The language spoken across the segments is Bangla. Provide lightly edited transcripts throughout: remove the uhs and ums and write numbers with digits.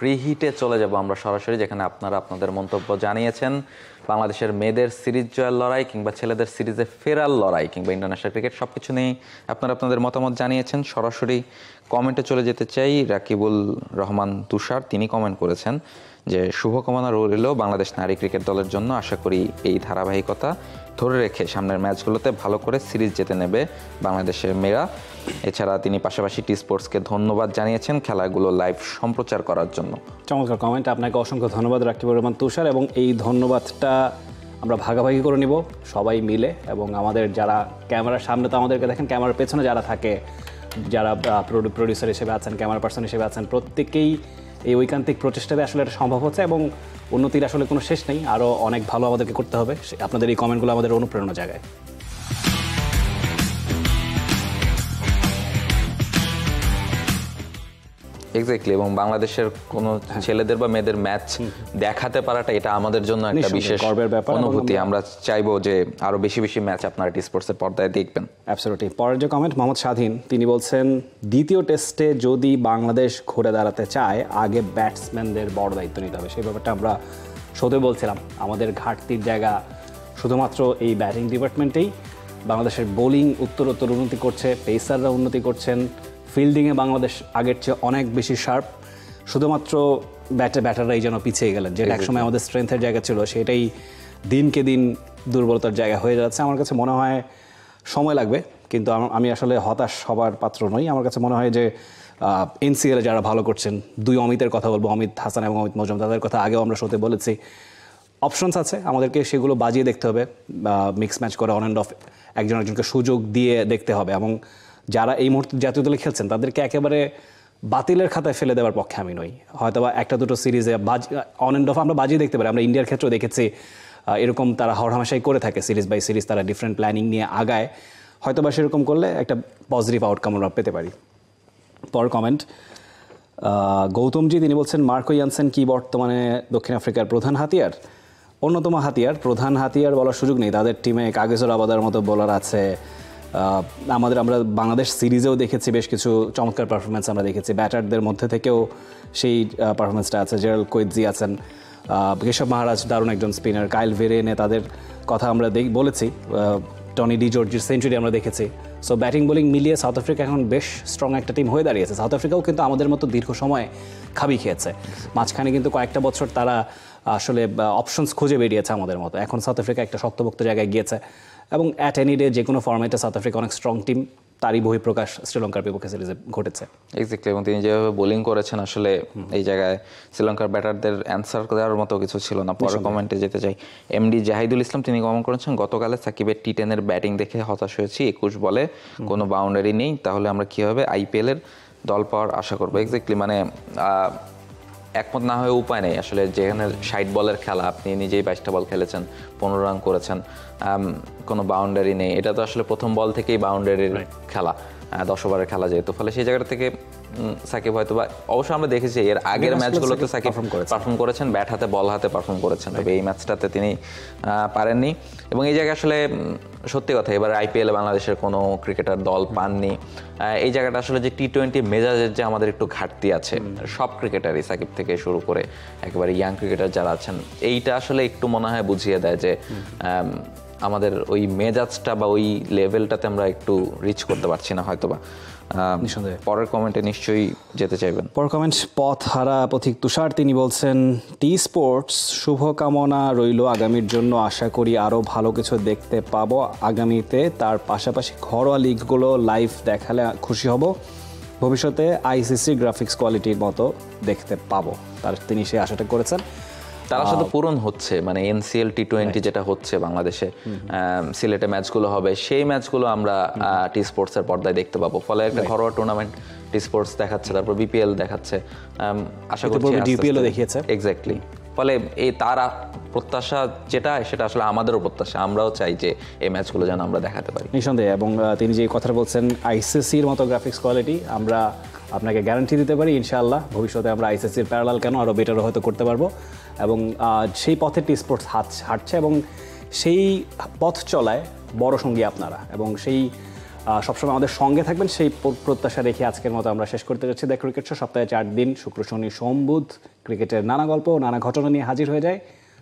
ফ্রি হিটে চলে যাব আমরা সরাসরি, যেখানে আপনারা আপনাদের মন্তব্য জানিয়েছেন। বাংলাদেশের মেয়েদের সিরিজ জয়ের লড়াই কিংবা ছেলেদের সিরিজে ফেরার লড়াই কিংবা ইন্টারন্যাশনাল ক্রিকেট সবকিছু নিয়েই আপনারা আপনাদের মতামত জানিয়েছেন। সরাসরি কমেন্টে চলে যেতে চাই। রাকিবুল রহমান তুষার তিনি কমেন্ট করেছেন যে শুভকামনা রইল বাংলাদেশ নারী ক্রিকেট দলের জন্য। আশা করি এই ধারাবাহিকতা ধরে রেখে সামনের ম্যাচগুলোতে ভালো করে সিরিজ জিতে নেবে বাংলাদেশের মেয়েরা। এছাড়া তিনি পাশাপাশি টি স্পোর্টসকে ধন্যবাদ জানিয়েছেন খেলাগুলো লাইভ সম্প্রচার করার জন্য। চমৎকার কমেন্ট, আপনাকে অসংখ্য ধন্যবাদ রাকিবুর রহমান তুষার। এবং এই ধন্যবাদটা আমরা ভাগাভাগি করে নিব সবাই মিলে, এবং আমাদের যারা ক্যামেরার সামনে তো আমাদেরকে দেখেন, ক্যামেরার পেছনে যারা থাকে, যারা প্রডিউসার হিসেবে আছেন, ক্যামেরা পার্সন হিসেবে আছেন, প্রত্যেকেই এই ঐকান্তিক প্রচেষ্টাতে আসলে এটা সম্ভব হচ্ছে এবং উন্নতির আসলে কোনো শেষ নেই। আরও অনেক ভালো আমাদেরকে করতে হবে। আপনাদের এই কমেন্টগুলো আমাদের অনুপ্রেরণা জাগায়। এক্স্যাক্টলি, এবং বাংলাদেশের কোনো ছেলেদের বা মেয়েদের ম্যাচ দেখাতে পারাটা এটা আমাদের জন্য একটা বিশেষ অনুভূতি। আমরা চাইবো যে আরো বেশি বেশি ম্যাচ আপনারা টি স্পোর্টসের পর্দায় দেখবেন। অ্যাবসলিউটলি। পরের যে কমেন্ট মোহাম্মদ স্বাধীন, তিনি বলছেন দ্বিতীয় টেস্টে যদি বাংলাদেশ ঘুরে দাঁড়াতে চায় আগে ব্যাটসম্যানদের বড় দায়িত্ব নিতে হবে। সেই ব্যাপারটা আমরা শোতে বলছিলাম, আমাদের ঘাটতির জায়গা শুধুমাত্র এই ব্যাটিং ডিপার্টমেন্টেই। বাংলাদেশের বোলিং উত্তরোত্তর উন্নতি করছে, পেসাররা উন্নতি করছেন, ফিল্ডিংয়ে বাংলাদেশ আগের চেয়ে অনেক বেশি শার্প। শুধুমাত্র ব্যাটাররাই যেন পিছিয়ে গেলেন, যেটা একসময় আমাদের স্ট্রেংথের জায়গা ছিল সেটাই দিনকে দিন দুর্বলতার জায়গা হয়ে যাচ্ছে। আমার কাছে মনে হয় সময় লাগবে, কিন্তু আমি আসলে হতাশ হবার পাত্র নই। আমার কাছে মনে হয় যে এনসিএলে যারা ভালো করছেন, দুই অমিতের কথা বলবো, অমিত হাসান এবং অমিত মজুমদারের কথা আগেও আমরা শোতে বলেছি। অপশনস আছে, আমাদেরকে সেগুলো বাজিয়ে দেখতে হবে, মিক্স ম্যাচ করে অন অ্যান্ড অফ একজন একজনকে সুযোগ দিয়ে দেখতে হবে। এবং যারা এই মুহূর্তে জাতীয় দলে খেলছেন তাদেরকে একেবারে বাতিলের খাতায় ফেলে দেওয়ার পক্ষে আমি নই। হয়তো বা একটা দুটো সিরিজে অন অ্যান্ড অফ আমরা বাজিয়ে দেখতে পারি। আমরা ইন্ডিয়ার ক্ষেত্রেও দেখেছি এরকম তারা হরহামেশাই করে থাকে, সিরিজ বাই সিরিজ তারা ডিফারেন্ট প্ল্যানিং নিয়ে আগায়। হয়তো বা সেরকম করলে একটা পজিটিভ আউটকাম আমরা পেতে পারি। পর কমেন্ট গৌতমজি, তিনি বলছেন মার্কো ইয়ানসেন কি বর্তমানে দক্ষিণ আফ্রিকার প্রধান হাতিয়ার? অন্যতম হাতিয়ার, প্রধান হাতিয়ার বলার সুযোগ নেই। তাদের টিমে কাগিসোর আবাদার মতো বোলার আছে। আমরা বাংলাদেশ সিরিজেও দেখেছি বেশ কিছু চমৎকার পারফরমেন্স আমরা দেখেছি। ব্যাটারদের মধ্যে থেকেও সেই পারফরমেন্সটা আছে। জেরাল্ড কোয়েৎজি আছেন, কেশব মহারাজ দারুণ একজন স্পিনার, কাইল ভেরেনে, তাদের কথা আমরা বলেছি। টনি ডি জর্জির সেঞ্চুরি আমরা দেখেছি। সো ব্যাটিং বোলিং মিলিয়ে সাউথ আফ্রিকা এখন বেশ স্ট্রং একটা টিম হয়ে দাঁড়িয়েছে। সাউথ আফ্রিকাও কিন্তু আমাদের মতো দীর্ঘ সময় খাবি খেয়েছে। মাঝখানে কিন্তু কয়েকটা বছর তারা আসলে অপশনস খুঁজে বেরিয়েছে আমাদের মতো। এখন সাউথ আফ্রিকা একটা শক্তপোক্ত জায়গায় গিয়েছে এবং অ্যাট এনি ডে যে কোনো ফর্মেটে সাউথ আফ্রিকা অনেক স্ট্রং টিম। তারই বহিঃপ্রকাশ শ্রীলঙ্কার বিপক্ষে সিরিজে ঘটেছে। এক্স্যাক্টলি, এবং তিনি যেভাবে বোলিং করেছেন আসলে এই জায়গায় শ্রীলঙ্কার ব্যাটারদের অ্যান্সার দেওয়ার মতো কিছু ছিল না। পরের কমেন্টে যেতে চাই। এমডি জাহিদুল ইসলাম তিনি কমেন্ট করেছেন গতকালে সাকিবের টি10-এর ব্যাটিং দেখে হতাশ হয়েছি। 21 বলে কোনো বাউন্ডারি নেই, তাহলে আমরা কীভাবে আইপিএলের দল পাওয়ার আশা করবো? এক্স্যাক্টলি, মানে একমত না হয়ে উপায় নেই আসলে। যেখানে 60 বলের খেলা, আপনি নিজেই 22টা বল খেলেছেন, 15 রান করেছেন, কোনো বাউন্ডারি নেই। এটা তো আসলে প্রথম বল থেকেই বাউন্ডারির খেলা, 10 ওভারের খেলা যেহেতু, ফলে সেই জায়গাটা থেকে সাকিব হয়তো বা, অবশ্য আমরা দেখেছি এর আগের ম্যাচগুলোতে সাকিব পারফর্ম করেছেন, ব্যাট হাতে বল হাতে পারফর্ম করেছেন, তবে এই ম্যাচটাতে তিনি পারেননি। এবং এই জায়গায় আসলে সত্যি কথা, এবার আইপিএলে বাংলাদেশের কোনো ক্রিকেটার দল পাননি। এই জায়গাটা আসলে যে টি20 মেজাজের যে আমাদের একটু ঘাটতি আছে সব ক্রিকেটারই, সাকিব থেকে শুরু করে একেবারে ইয়াং ক্রিকেটার যারা আছেন, এইটা আসলে একটু মনে হয় বুঝিয়ে দেয় যে আমাদের ওই মেজাজটা বা ওই লেভেলটাতে আমরা একটু রিচ করতে পারছি না হয়তোবা। পরের কমেন্টে নিশ্চয়ই যেতে চাইবেন। পরের কমেন্ট পথ হারা পথিক তুষার, তিনি বলছেন টি স্পোর্টস শুভকামনা রইল আগামীর জন্য। আশা করি আরও ভালো কিছু দেখতে পাবো আগামীতে। তার পাশাপাশি ঘরোয়া লিগগুলো লাইভ দেখালে খুশি হব। ভবিষ্যতে আইসিসি গ্রাফিক্স কোয়ালিটির মতো দেখতে পাবো। তিনি সেই আশাটা করেছেন। তার সাথে পূরণ হচ্ছে, মানে এনসিএল টি20 যেটা হচ্ছে বাংলাদেশে, সিলেটে ম্যাচগুলো হবে, সেই ম্যাচগুলো আমরা টি স্পোর্টসের পর্দায় দেখতে পাবো। ফলে একটা ঘরোয়া টুর্নামেন্ট টি স্পোর্টস দেখাচ্ছে, তারপর বিপিএল দেখাচ্ছে, আশা করছি ডিপিএলও দেখিয়েছে। এক্স্যাক্টলি, ফলে এই তারা প্রত্যাশা যেটা, সেটা আসলে আমাদেরও প্রত্যাশা। আমরাও চাই যে এই ম্যাচগুলো যেন আমরা দেখাতে পারি নিঃসন্দেহে। এবং তিনি যে কথা বলছেন আইসিসির মতো গ্রাফিক্স কোয়ালিটি, আমরা আপনাকে গ্যারান্টি দিতে পারি ইনশাআল্লাহ ভবিষ্যতে আমরা আইসিসির প্যারালাল কেন আরও বেটারও হয়তো করতে পারবো। এবং সেই পথে টি স্পোর্টস হাঁটছে এবং সেই পথ চলায় বড় সঙ্গী আপনারা। এবং সেই সবসময় আমাদের সঙ্গে থাকবেন সেই প্রত্যাশা রেখে আজকের মতো আমরা শেষ করতে যাচ্ছি দ্য ক্রিকেট শো। সপ্তাহে 4 দিন শুক্র, শনি, সোম, বুধ ক্রিকেটের নানা গল্প, নানা ঘটনা নিয়ে হাজির হয়ে যায়।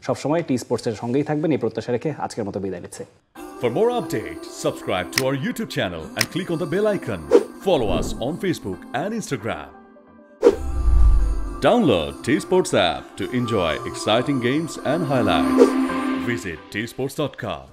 সবসময় টি স্পোর্টসের সঙ্গেই থাকবেন এই প্রত্যাশা রেখে আজকের মতো বিদায় নিচ্ছে। For more updates, subscribe to our YouTube channel and click on the bell icon. Follow us on Facebook and Instagram. Download T Sports app to enjoy exciting games and highlights. Visit tsports.com.